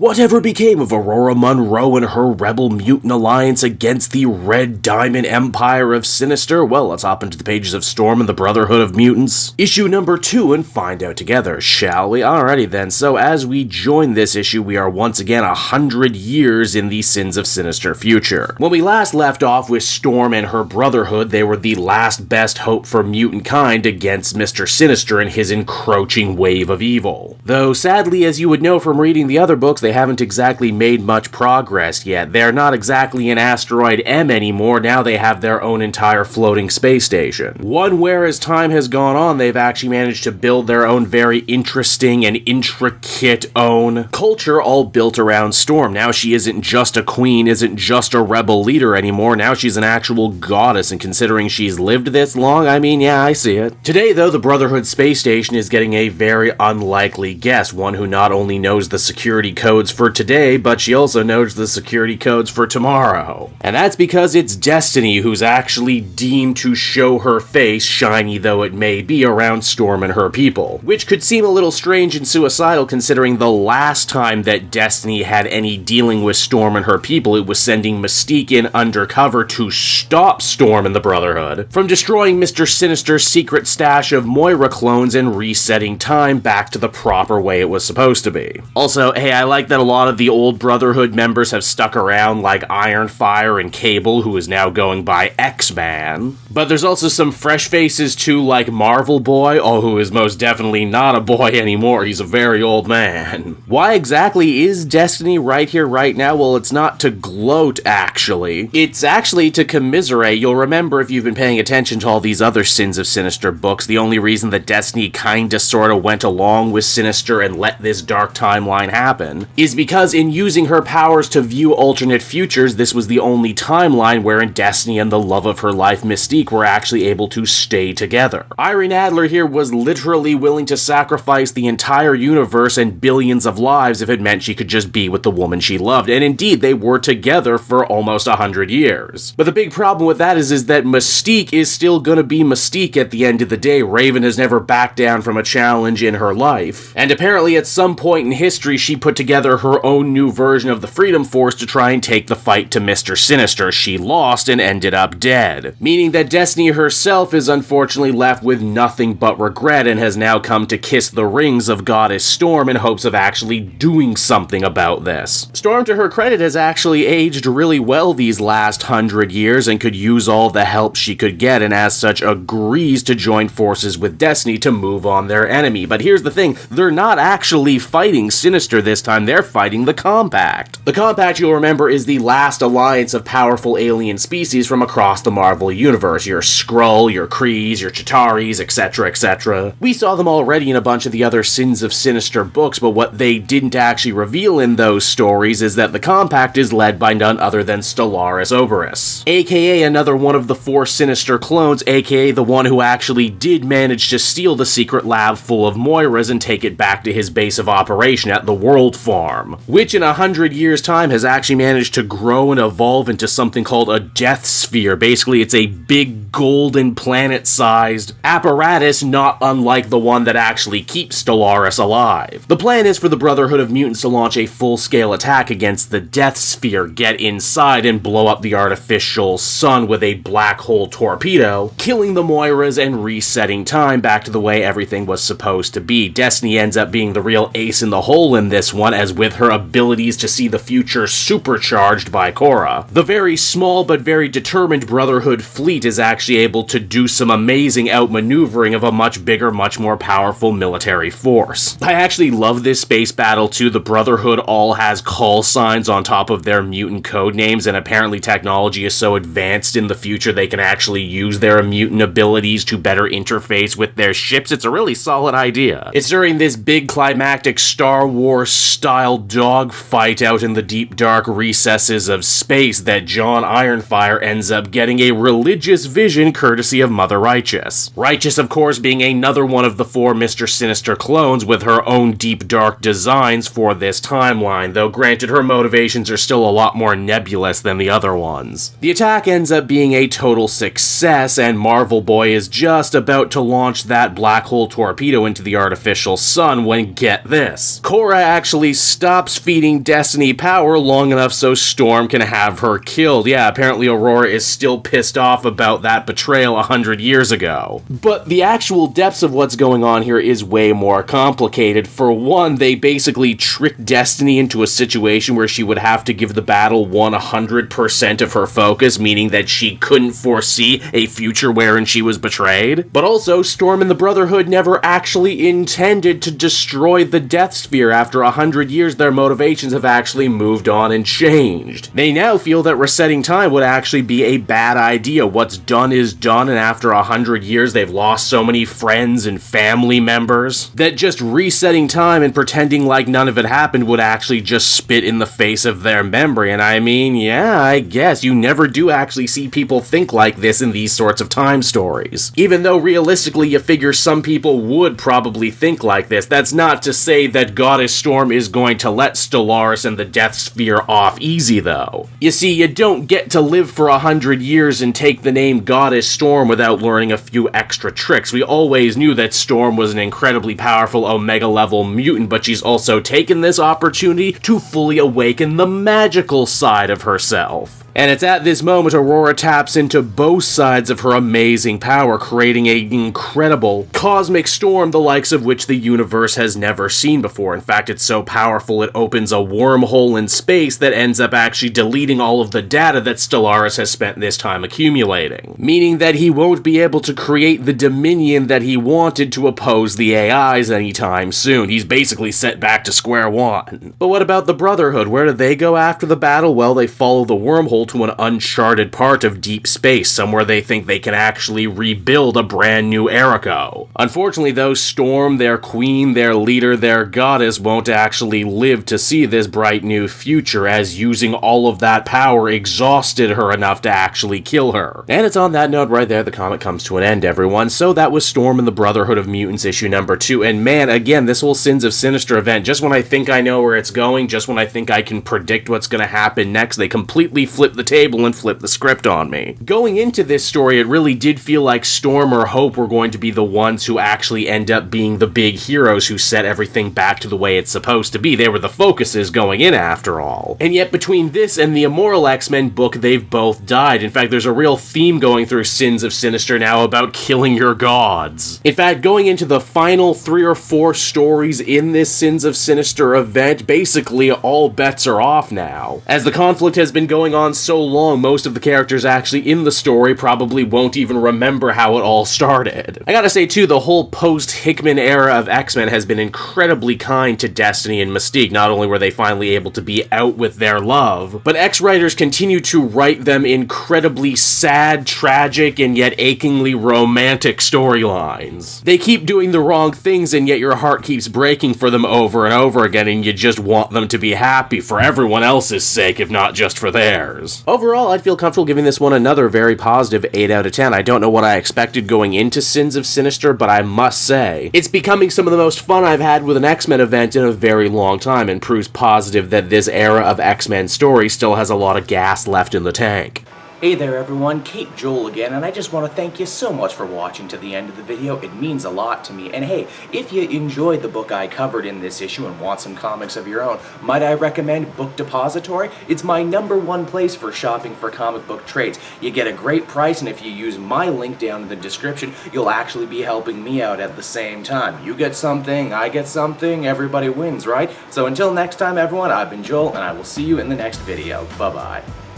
Whatever became of Ororo Munroe and her rebel mutant alliance against the Red Diamond Empire of Sinister? Well, let's hop into the pages of Storm and the Brotherhood of Mutants, issue number 2, and find out together, shall we? Alrighty then, so as we join this issue, we are once again 100 years in the Sins of Sinister future. When we last left off with Storm and her Brotherhood, they were the last best hope for mutant kind against Mr. Sinister and his encroaching wave of evil. Though sadly, as you would know from reading the other books, they haven't exactly made much progress yet. They're not exactly in Asteroid M anymore, now they have their own entire floating space station. One where, as time has gone on, they've actually managed to build their own very interesting and intricate own culture, all built around Storm. Now she isn't just a queen, isn't just a rebel leader anymore, now she's an actual goddess, and considering she's lived this long, I mean, yeah, I see it. Today, though, the Brotherhood space station is getting a very unlikely guest, one who not only knows the security codes for today, but she also knows the security codes for tomorrow. And that's because it's Destiny who's actually deemed to show her face, shiny though it may be, around Storm and her people. Which could seem a little strange and suicidal considering the last time that Destiny had any dealing with Storm and her people, it was sending Mystique in undercover to stop Storm and the Brotherhood from destroying Mr. Sinister's secret stash of Moira clones and resetting time back to the proper way it was supposed to be. Also, hey, I like that a lot of the old Brotherhood members have stuck around, like Ironfire and Cable, who is now going by X-Man. But there's also some fresh faces too, like Marvel Boy, who is most definitely not a boy anymore, he's a very old man. Why exactly is Destiny right here, right now? Well, it's not to gloat, actually. It's actually to commiserate. You'll remember if you've been paying attention to all these other Sins of Sinister books, the only reason that Destiny kinda sorta went along with Sinister and let this dark timeline happen is because in using her powers to view alternate futures, this was the only timeline wherein Destiny and the love of her life, Mystique, were actually able to stay together. Irene Adler here was literally willing to sacrifice the entire universe and billions of lives if it meant she could just be with the woman she loved, and indeed, they were together for almost 100 years. But the big problem with that is that Mystique is still gonna be Mystique at the end of the day. Raven has never backed down from a challenge in her life, and apparently at some point in history, she put together her own new version of the Freedom Force to try and take the fight to Mr. Sinister. She lost and ended up dead, meaning that Destiny herself is unfortunately left with nothing but regret and has now come to kiss the rings of Goddess Storm in hopes of actually doing something about this. Storm, to her credit, has actually aged really well these last 100 years and could use all the help she could get, and as such agrees to join forces with Destiny to move on their enemy. But here's the thing, they're not actually fighting Sinister this time, they're fighting the Compact. The Compact, you'll remember, is the last alliance of powerful alien species from across the Marvel Universe. Your Skrull, your Krees, your Chitaris, etc., etc. We saw them already in a bunch of the other Sins of Sinister books, but what they didn't actually reveal in those stories is that the Compact is led by none other than Stellaris Oberus, aka another one of the 4 Sinister clones, aka the one who actually did manage to steal the secret lab full of Moiras and take it back to his base of operation at the World Farm, which in 100 years' time has actually managed to grow and evolve into something called a Death Sphere. Basically, it's a big golden planet-sized apparatus not unlike the one that actually keeps Stellaris alive. The plan is for the Brotherhood of Mutants to launch a full-scale attack against the Death Sphere, get inside and blow up the artificial sun with a black hole torpedo, killing the Moiras and resetting time back to the way everything was supposed to be. Destiny ends up being the real ace in the hole in this one, as with her abilities to see the future supercharged by Korra, the very small but very determined Brotherhood fleet is actually able to do some amazing outmaneuvering of a much bigger, much more powerful military force. I actually love this space battle too. The Brotherhood all has call signs on top of their mutant code names, and apparently technology is so advanced in the future they can actually use their mutant abilities to better interface with their ships. It's a really solid idea. It's during this big climactic Star Wars style dogfight out in the deep dark recesses of space that John Ironfire ends up getting a religious vision courtesy of Mother Righteous. Righteous, of course, being another one of the 4 Mr. Sinister clones with her own deep dark designs for this timeline, though granted her motivations are still a lot more nebulous than the other ones. The attack ends up being a total success, and Marvel Boy is just about to launch that black hole torpedo into the artificial sun when, get this, Korra actually stops feeding Destiny power long enough so Storm can have her killed. Yeah, apparently Aurora is still pissed off about that betrayal 100 years ago. But the actual depths of what's going on here is way more complicated. For one, they basically tricked Destiny into a situation where she would have to give the battle 100% of her focus, meaning that she couldn't foresee a future wherein she was betrayed. But also, Storm and the Brotherhood never actually intended to destroy the Death Sphere. After 100 years, their motivations have actually moved on and changed. They now feel that resetting time would actually be a bad idea. What's done is done, and after 100 years, they've lost so many friends and family members that just resetting time and pretending like none of it happened would actually just spit in the face of their memory. And I mean, yeah, I guess you never do actually see people think like this in these sorts of time stories. Even though realistically you figure some people would probably think like this, that's not to say that Goddess Storm is going to let Stellaris and the Death Sphere off easy though. You see, you don't get to live for 100 years and take the name Goddess Storm without learning a few extra tricks. We always knew that Storm was an incredibly powerful Omega level mutant, but she's also taken this opportunity to fully awaken the magical side of herself. And it's at this moment Aurora taps into both sides of her amazing power, creating an incredible cosmic storm the likes of which the universe has never seen before. In fact, it's so powerful it opens a wormhole in space that ends up actually deleting all of the data that Stellaris has spent this time accumulating, meaning that he won't be able to create the dominion that he wanted to oppose the AIs anytime soon. He's basically sent back to square one. But what about the Brotherhood? Where do they go after the battle? Well, they follow the wormhole to an uncharted part of deep space, somewhere they think they can actually rebuild a brand new Erico. Unfortunately though, Storm, their queen, their leader, their goddess, won't actually live to see this bright new future, as using all of that power exhausted her enough to actually kill her. And it's on that note right there the comic comes to an end, everyone. So that was Storm and the Brotherhood of Mutants issue number 2, and man, again, this whole Sins of Sinister event, just when I think I know where it's going, just when I think I can predict what's gonna happen next, they completely flip the table and flip the script on me. Going into this story, it really did feel like Storm or Hope were going to be the ones who actually end up being the big heroes who set everything back to the way it's supposed to be. They were the focuses going in after all. And yet between this and the Immoral X-Men book, they've both died. In fact, there's a real theme going through Sins of Sinister now about killing your gods. In fact, going into the final 3 or 4 stories in this Sins of Sinister event, basically all bets are off now. As the conflict has been going on so long, most of the characters actually in the story probably won't even remember how it all started. I gotta say too, the whole post-Hickman era of X-Men has been incredibly kind to Destiny and Mystique. Not only were they finally able to be out with their love, but X-writers continue to write them incredibly sad, tragic, and yet achingly romantic storylines. They keep doing the wrong things, and yet your heart keeps breaking for them over and over again, and you just want them to be happy for everyone else's sake, if not just for theirs. Overall, I'd feel comfortable giving this one another very positive 8 out of 10. I don't know what I expected going into Sins of Sinister, but I must say, it's becoming some of the most fun I've had with an X-Men event in a very long time, and proves positive that this era of X-Men story still has a lot of gas left in the tank. Hey there everyone, Kate Joel again, and I just want to thank you so much for watching to the end of the video. It means a lot to me. And hey, if you enjoyed the book I covered in this issue and want some comics of your own, might I recommend Book Depository? It's my #1 place for shopping for comic book trades. You get a great price, and if you use my link down in the description, you'll actually be helping me out at the same time. You get something, I get something, everybody wins, right? So until next time everyone, I've been Joel, and I will see you in the next video. Bye-bye.